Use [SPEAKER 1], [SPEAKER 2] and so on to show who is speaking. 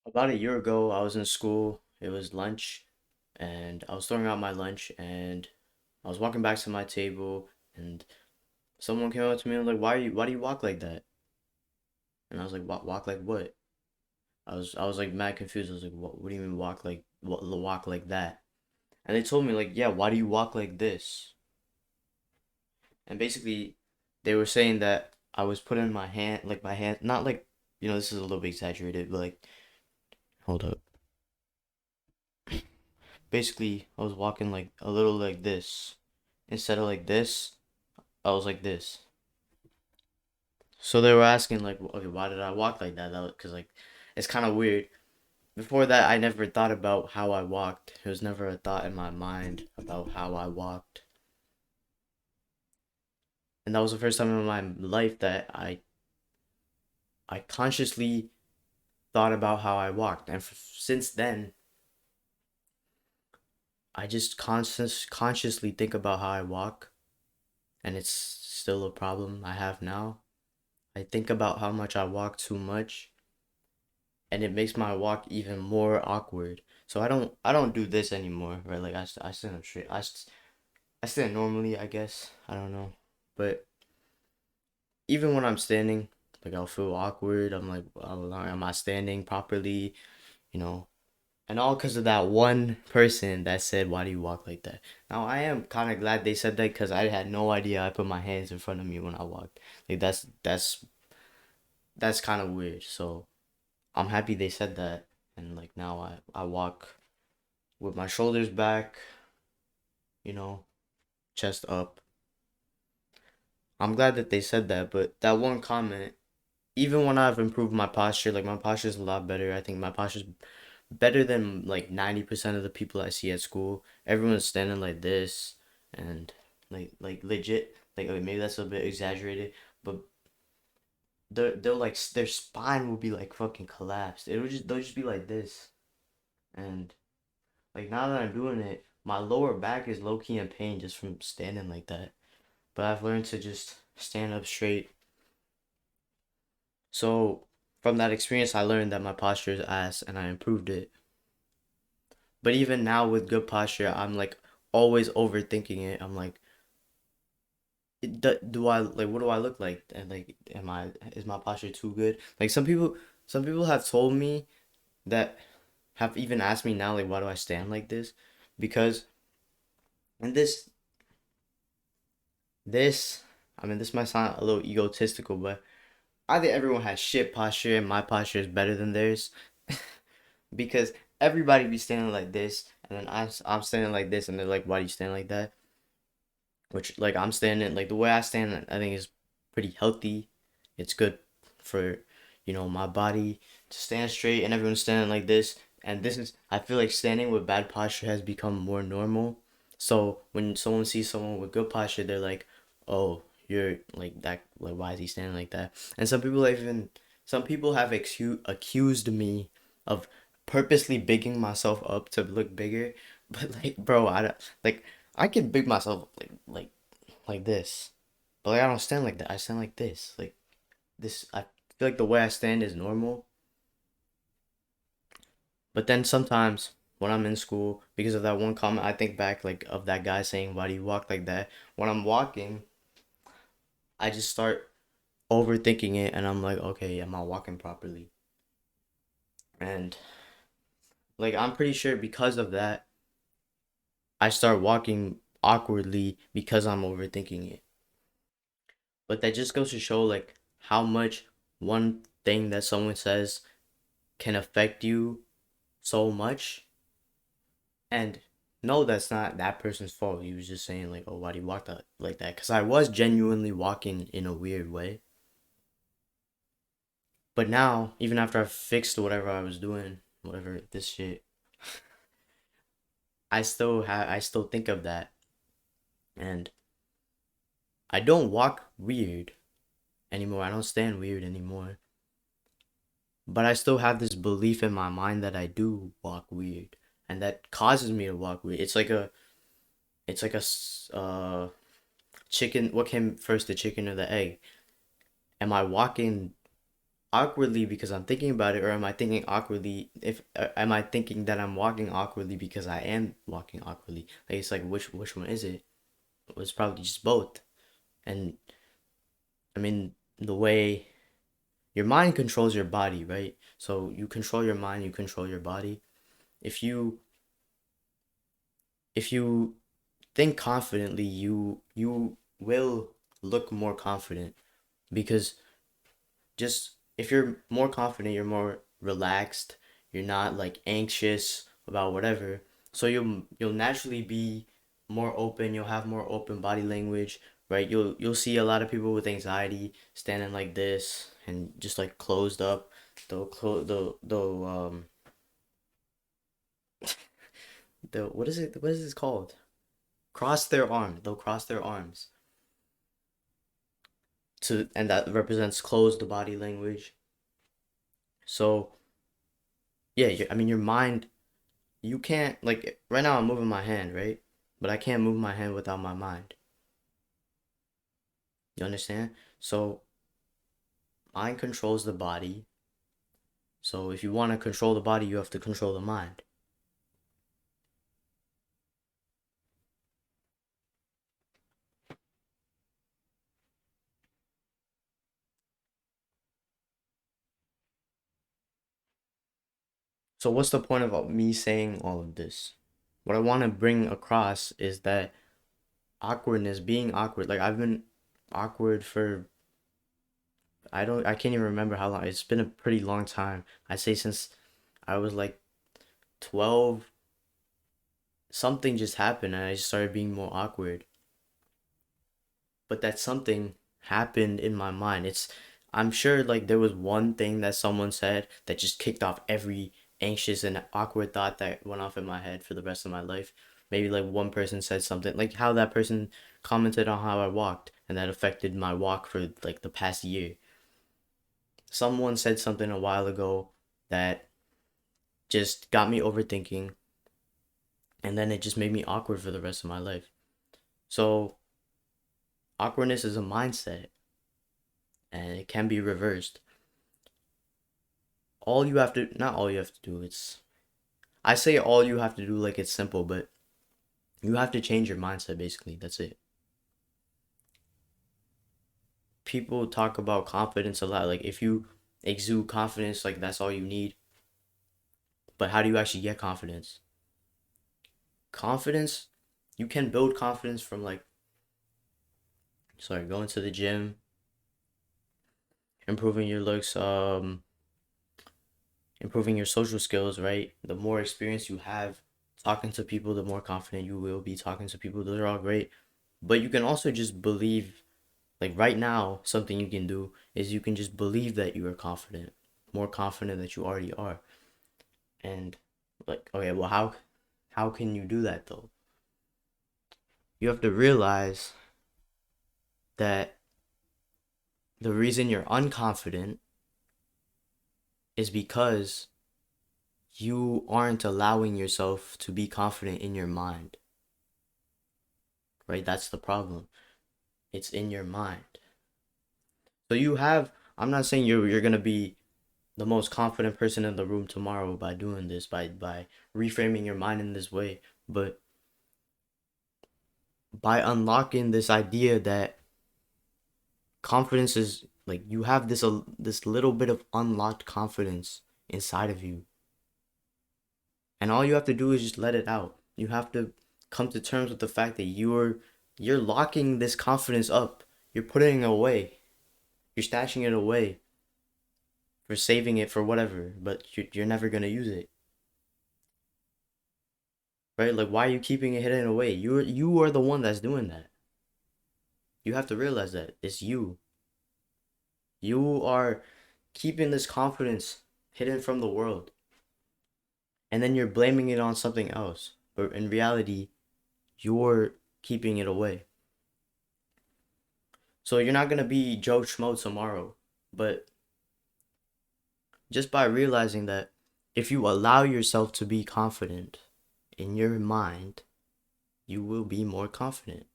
[SPEAKER 1] About a year ago, I was in school. It was lunch, and I was throwing out my lunch, and I was walking back to my table, and someone came up to me and was like, why do you walk like that?" And I was like, Walk like what?" I was like mad confused. I was like, "What do you mean walk like that?" And they told me like, "Yeah, why do you walk like this?" And basically, they were saying that I was putting my hand, not like, this is a little bit exaggerated, but like, hold up. Basically, I was walking like a little like this. Instead of like this, I was like this. So they were asking like, okay, why did I walk like that? Because like, it's kind of weird. Before that, I never thought about how I walked. It was never a thought in my mind about how I walked. And that was the first time in my life that I consciously thought about how I walked. And since then, I just consciously think about how I walk, and it's still a problem I have now. I think about how much I walk too much, and it makes my walk even more awkward. So I don't do this anymore, right? Like I stand up straight. I stand normally, I guess. I don't know, but even when I'm standing, like I'll feel awkward. I'm like, am I standing properly? You know, and all because of that one person that said, "Why do you walk like that?" Now I am kind of glad they said that because I had no idea I put my hands in front of me when I walked. Like that's kind of weird. So I'm happy they said that, and like now I walk with my shoulders back, you know, chest up. I'm glad that they said that, but that one comment, even when I've improved my posture, like my posture is a lot better. I think my posture's better than like 90% of the people I see at school. Everyone's standing like this and like legit. Like okay, maybe that's a bit exaggerated, but they'll like their spine will be like fucking collapsed. They'll just be like this. And like now that I'm doing it, my lower back is low key in pain just from standing like that. But I've learned to just stand up straight. So from that experience, I learned that my posture is ass and I improved it. But even now with good posture, I'm like always overthinking it. I'm like, do I like what do I look like? And like, is my posture too good? Like some people have told me that have even asked me now like why do I stand like this? Because and this I mean this might sound a little egotistical, but I think everyone has shit posture and my posture is better than theirs because everybody be standing like this and then I'm standing like this and they're like, why do you stand like that? Which like I'm standing like the way I stand I think is pretty healthy. It's good for my body to stand straight and everyone's standing like this, and this is I feel like standing with bad posture has become more normal. So when someone sees someone with good posture, they're like, "Oh, you're like that. Like, why is he standing like that?" And some people have accused me of purposely bigging myself up to look bigger, but like, bro, I don't like. I can big myself up like this, but like I don't stand like that. I stand like this. Like this, I feel like the way I stand is normal. But then sometimes when I'm in school, because of that one comment, I think back like of that guy saying, "Why do you walk like that?" When I'm walking, I just start overthinking it, and I'm like, "Okay, am I walking properly?" And like I'm pretty sure because of that, I start walking awkwardly because I'm overthinking it. But that just goes to show like how much one thing that someone says can affect you so much. And no, that's not that person's fault. He was just saying like, "Oh, why do you walk like that?" Because I was genuinely walking in a weird way. But now, even after I fixed whatever I was doing, whatever this shit, I still think of that, and I don't walk weird anymore. I don't stand weird anymore. But I still have this belief in my mind that I do walk weird, and that causes me to walk weird. It's like chicken. What came first, the chicken or the egg? Am I walking awkwardly because I'm thinking about it, or am I thinking awkwardly if am I thinking that I'm walking awkwardly because I am walking awkwardly? Like it's like which one is it? It's probably just both. And I mean the way your mind controls your body, right? So you control your mind, you control your body. If you if you think confidently, you will look more confident because just if you're more confident, you're more relaxed, you're not like anxious about whatever. So you'll naturally be more open, you'll have more open body language, right? You'll see a lot of people with anxiety standing like this and just like closed up. They'll the what is this called? Cross their arm. They'll cross their arms. To and that represents closed body language. So yeah, I mean your mind, you can't like right now I'm moving my hand, right? But I can't move my hand without my mind. You understand? So mind controls the body. So if you want to control the body, you have to control the mind. So what's the point of me saying all of this? What I want to bring across is that awkwardness, being awkward, like I've been awkward for I can't even remember how long. It's been a pretty long time. I say since I was like 12, something just happened and I just started being more awkward. But that something happened in my mind. I'm sure like there was one thing that someone said that just kicked off every anxious and awkward thought that went off in my head for the rest of my life. Maybe like one person said something, like how that person commented on how I walked and that affected my walk for like the past year. Someone said something a while ago that just got me overthinking, and then it just made me awkward for the rest of my life. So awkwardness is a mindset and it can be reversed. All you have to Not all you have to do, it's I say all you have to do like it's simple, but you have to change your mindset basically. That's it. People talk about confidence a lot. Like if you exude confidence, like that's all you need. But how do you actually get confidence? Confidence, you can build confidence from like going to the gym, improving your looks, improving your social skills, right? The more experience you have talking to people, the more confident you will be talking to people. Those are all great. But you can also just believe, like right now, something you can do is you can just believe that you are confident, more confident that you already are. And like, okay, well, how can you do that though? You have to realize that the reason you're unconfident is because you aren't allowing yourself to be confident in your mind, right? That's the problem. It's in your mind. So I'm not saying you're gonna be the most confident person in the room tomorrow by doing this, by reframing your mind in this way, but by unlocking this idea that confidence is like you have this little bit of unlocked confidence inside of you. And all you have to do is just let it out. You have to come to terms with the fact that you're locking this confidence up. You're putting it away. You're stashing it away for saving it for whatever, but you're never gonna use it, right? Like, why are you keeping it hidden away? You are the one that's doing that. You have to realize that it's you. You are keeping this confidence hidden from the world, and then you're blaming it on something else. But in reality, you're keeping it away. So you're not gonna be Joe Schmo tomorrow, but just by realizing that if you allow yourself to be confident in your mind, you will be more confident.